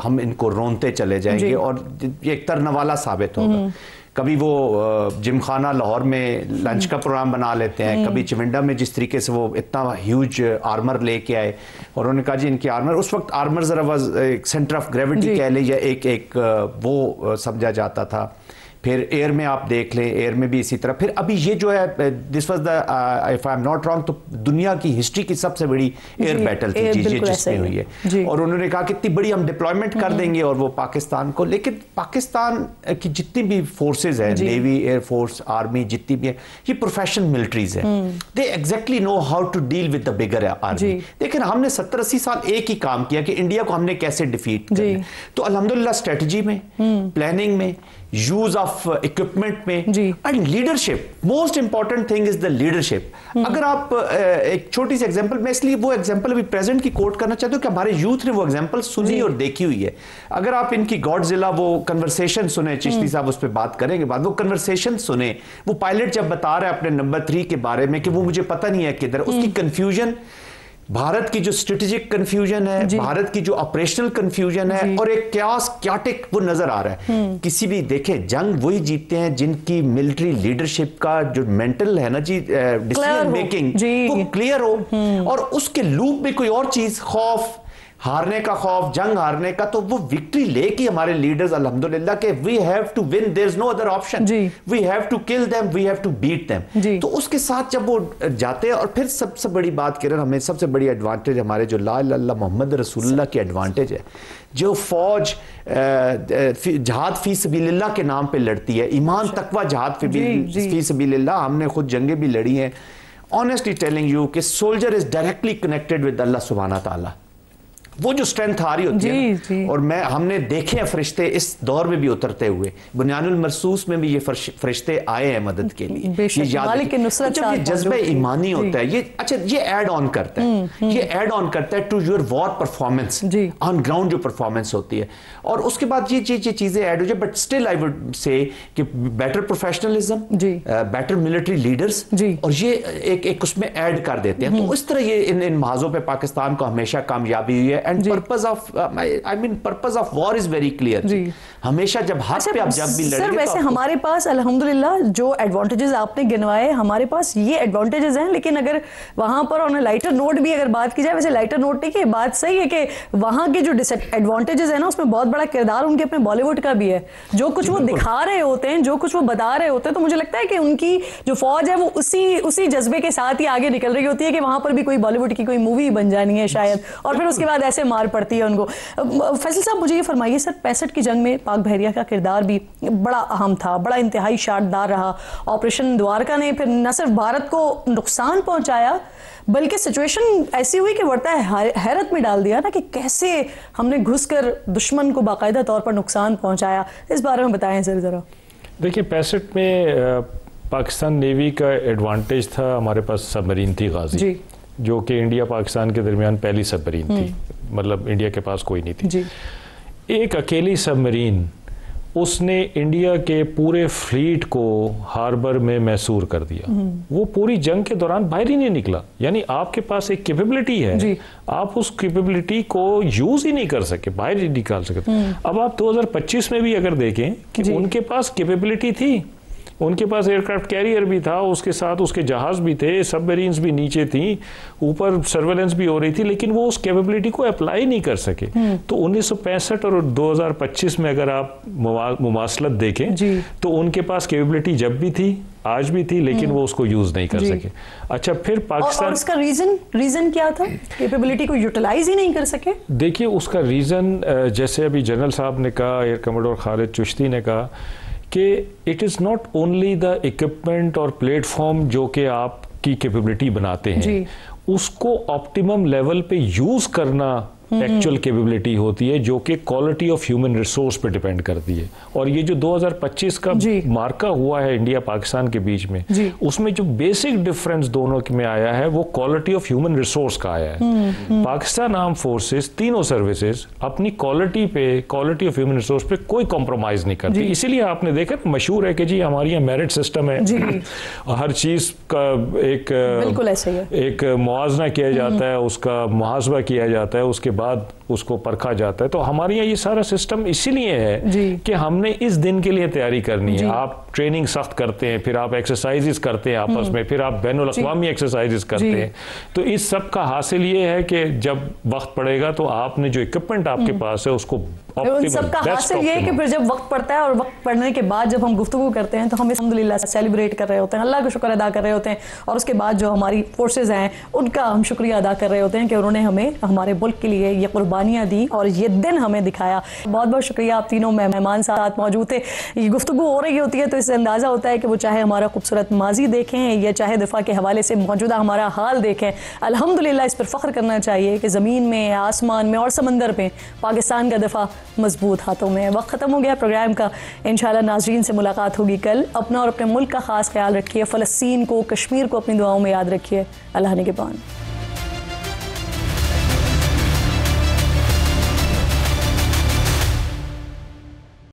हम इनको रोनते चले जाएंगे और एक तरनवाला साबित होगा। कभी वो जिमखाना लाहौर में लंच का प्रोग्राम बना लेते हैं, कभी चविंडा में जिस तरीके से वो इतना ह्यूज आर्मर लेके आए और उन्होंने कहा जी इनकी आर्मर, उस वक्त आर्मर जरा एक सेंटर ऑफ ग्रेविटी कह ले या एक वो समझा जाता था। फिर एयर में आप देख लें, एयर में भी इसी तरह। फिर अभी ये जो है this was the if I am not wrong तो दुनिया की हिस्ट्री की सबसे बड़ी एयर बैटल थी जी जिसमें हुई है। और उन्होंने कहा कितनी बड़ी हम डिप्लॉयमेंट कर देंगे और वो पाकिस्तान को, लेकिन पाकिस्तान की जितनी भी फोर्सेज है, नेवी, एयर फोर्स, आर्मी जितनी भी है, ये प्रोफेशनल मिलिट्रीज है, they exactly know how to deal with the bigger army. लेकिन हमने 70-80 साल एक ही काम किया कि इंडिया को हमने कैसे डिफीट करना। तो अल्हम्दुलिल्लाह स्ट्रेटजी में, प्लानिंग में, यूज ऑफ इक्विपमेंट में, जी। And leadership, most important thing is the leadership. अगर आप एक छोटी सी एग्जांपल, मैं इसलिए वो एग्जांपल अभी प्रेजेंट की कोट करना चाहता हूं कि हमारे यूथ ने वो एग्जांपल सुनी और देखी हुई है। अगर आप इनकी गॉडजिला वो कन्वर्सेशन सुने, चिश्ती साहब उस पर बात करेंगे बाद, वो कन्वर्सेशन सुने, वो पायलट जब बता रहा है अपने नंबर 3 के बारे में कि वो मुझे पता नहीं है किधर, उसकी कंफ्यूजन, भारत की जो स्ट्रेटेजिक कंफ्यूजन है, भारत की जो ऑपरेशनल कंफ्यूजन है, और एक क्यास क्याटिक वो नजर आ रहा है। किसी भी देखे जंग वही जीतते हैं जिनकी मिलिट्री लीडरशिप का जो मेंटल है ना जी, डिसीजन मेकिंग वो क्लियर हो, और उसके लूप में कोई और चीज, खौफ, हारने का खौफ, जंग हारने का, तो वो विक्ट्री लेके हमारे लीडर्स अल्हम्दुलिल्लाह के we have to win, there is no other option, we have to kill them, we have to beat them. तो उसके साथ जब वो जाते हैं, और फिर सबसे बड़ी बात किरण, हमें सबसे बड़ी एडवांटेज हमारे जो ला इलाहा इल्लल्लाह मोहम्मद रसूलुल्लाह की एडवांटेज है, जो फौज जहाद फी सबीलिल्लाह के नाम पे लड़ती है, ईमान तकवा जहाद फी सबीलिल्लाह, हमने खुद जंगें भी लड़ी हैं। ऑनेस्टली टेलिंग यू कि soldier is directly connected with अल्लाह सुब्हाना ताला, वो जो स्ट्रेंथ आ रही होती है, और हमने देखे हैं फरिश्ते इस दौर में भी उतरते हुए, बुनियानुल मरसूस में भी ये फरिश्ते आए हैं मदद के लिए, ये याद जब ये जज्बे ईमानी होता है, ये अच्छा ये ऐड ऑन करता है, ये ऐड ऑन करता है to your war performance, on ground जो परफॉर्मेंस होती है, और उसके बाद ये चीजें ऐड हो जाए। But still I would say कि better professionalism, better military leaders, और ये एक उसमें ऐड कर देते हैं। तो इस तरह ये इन महाजों पे पाकिस्तान को हमेशा कामयाबी हुई है, and purpose of I mean purpose of war is very clear. हमेशा जब हाथ पे आप जब भी लड़ेंगे, सर वैसे हमारे पास अल्हम्दुलिल्लाह जो एडवांटेजेस आपने गिनवाए, हमारे पास ये एडवांटेजेस हैं, लेकिन अगर वहां पर ऑन लाइटर नोट भी अगर बात की जाए, वैसे लाइटर नोट नहीं की बात सही है कि वहां के जो एडवांटेजेस है ना, उसमें बहुत बड़ा किरदार उनके अपने बॉलीवुड का भी है। जो कुछ वो दिखा रहे होते हैं, जो कुछ वो बता रहे होते हैं, तो मुझे लगता है कि उनकी जो फौज है वो उसी जज्बे के साथ ही आगे निकल रही होती है कि वहां पर भी कोई बॉलीवुड की कोई मूवी बन जानी है शायद, और फिर उसके बाद ऐसे मार पड़ती है उनको। फैसल साहब मुझे ये फरमाइए सर, 65 की जंग में पाक बहरिया का किरदार भी बड़ा अहम था, बड़ा इंतहाई शानदार रहा। ऑपरेशन द्वारका ने फिर न सिर्फ भारत को नुकसान पहुंचाया, बल्कि सिचुएशन ऐसी हुई कि वर्ता हैरत में डाल दिया ना कि कैसे हमने घुसकर दुश्मन को बाकायदा तौर पर नुकसान पहुंचाया। इस बारे में बताएं सर जरा। देखिए 65 में पाकिस्तान नेवी का एडवांटेज था, हमारे पास सबमरीन थी गाजी, जो कि इंडिया पाकिस्तान के दरमियान पहली सबमरीन थी, मतलब इंडिया के पास कोई नहीं थी। एक अकेली सबमरीन उसने इंडिया के पूरे फ्लीट को हार्बर में मैसूर कर दिया। वो पूरी जंग के दौरान बाहर ही नहीं निकला। यानी आपके पास एक कैपेबिलिटी है, आप उस कैपेबिलिटी को यूज ही नहीं कर सके, बाहर ही निकाल सके। अब आप 2025 में भी अगर देखें कि उनके पास कैपेबिलिटी थी, उनके पास एयरक्राफ्ट कैरियर भी था, उसके साथ उसके जहाज भी थे, सबमरीन्स भी नीचे थी, ऊपर सर्वेलेंस भी हो रही थी, लेकिन वो उस कैपेबिलिटी को अप्लाई नहीं कर सके। तो 1965 और 2025 में अगर आप मुमासलत देखें तो उनके पास कैपेबिलिटी जब भी थी, आज भी थी, लेकिन वो उसको यूज नहीं कर सके। अच्छा, फिर पाकिस्तान, और उसका रीजन क्या था? कैपेबिलिटी को यूटिलाइज ही नहीं कर सके। देखिए उसका रीजन, जैसे अभी जनरल साहब ने कहा, एयर कमांडर खालिद चिश्ती ने कहा कि it is not only the equipment और प्लेटफॉर्म जो कि आपकी कैपेबिलिटी बनाते हैं, उसको ऑप्टिमम लेवल पे यूज करना एक्चुअल कैपेबिलिटी होती है, जो कि क्वालिटी ऑफ ह्यूमन रिसोर्स पे डिपेंड करती है। और ये जो 2025 का मार्का हुआ है इंडिया पाकिस्तान के बीच में, उसमें जो बेसिक डिफरेंस दोनों में आया है वो क्वालिटी ऑफ ह्यूमन रिसोर्स का आया है। पाकिस्तान आर्म फोर्सेस तीनों सर्विसेज अपनी क्वालिटी ऑफ ह्यूमन रिसोर्स पे कोई कॉम्प्रोमाइज नहीं करती। इसीलिए आपने देखा मशहूर है कि जी हमारी यहाँ मेरिट सिस्टम है, हर चीज का एक मुआवजा किया जाता है, उसका मुहासबा किया जाता है, उसके बाद उसको परखा जाता है। तो हमारे यहाँ ये सारा सिस्टम इसीलिए है कि हमने इस दिन के लिए तैयारी करनी है। आप ट्रेनिंग सख्त करते हैं, फिर आप एक्सरसाइजेस करते हैं आपस में, फिर आप बैनुल अक़वामी एक्सरसाइजेस करते हैं। तो इस सब का हासिल ये है कि जब वक्त पड़ेगा तो आपने जो इक्विपमेंट आपके पास है उसको उन सबका हासिल ये है कि फिर जब वक्त पड़ता है और वक्त पड़ने के बाद जब हम गुफ्तगू करते हैं तो हम अल्हम्दुलिल्लाह सेलिब्रेट कर रहे होते हैं, अल्लाह का शुक्र अदा कर रहे होते हैं, और उसके बाद जो हमारी फोर्सेज हैं उनका हम शुक्रिया अदा कर रहे होते हैं कि उन्होंने हमें हमारे मुल्क के लिए ये कुर्बानियाँ दी और ये दिन हमें दिखाया। बहुत बहुत शुक्रिया, आप तीनों मेहमान साथ मौजूद थे। ये गुफ्तगू हो रही होती है तो इससे अंदाज़ा होता है कि वो चाहे हमारा खूबसूरत माजी देखें या चाहे दिफा के हवाले से मौजूदा हमारा हाल देखें, अल्हम्दुलिल्लाह इस पर फ़ख्र करना चाहिए कि ज़मीन में, आसमान में और समंदर में पाकिस्तान का दिफा मजबूत हाथों में है। वक्त ख़त्म हो गया प्रोग्राम का। इंशाल्लाह नाज़रीन से मुलाकात होगी कल। अपना और अपने मुल्क का ख़ास ख्याल रखिए। फ़लस्तीन को, कश्मीर को अपनी दुआओं में याद रखिए। अल्लाह निगहबान।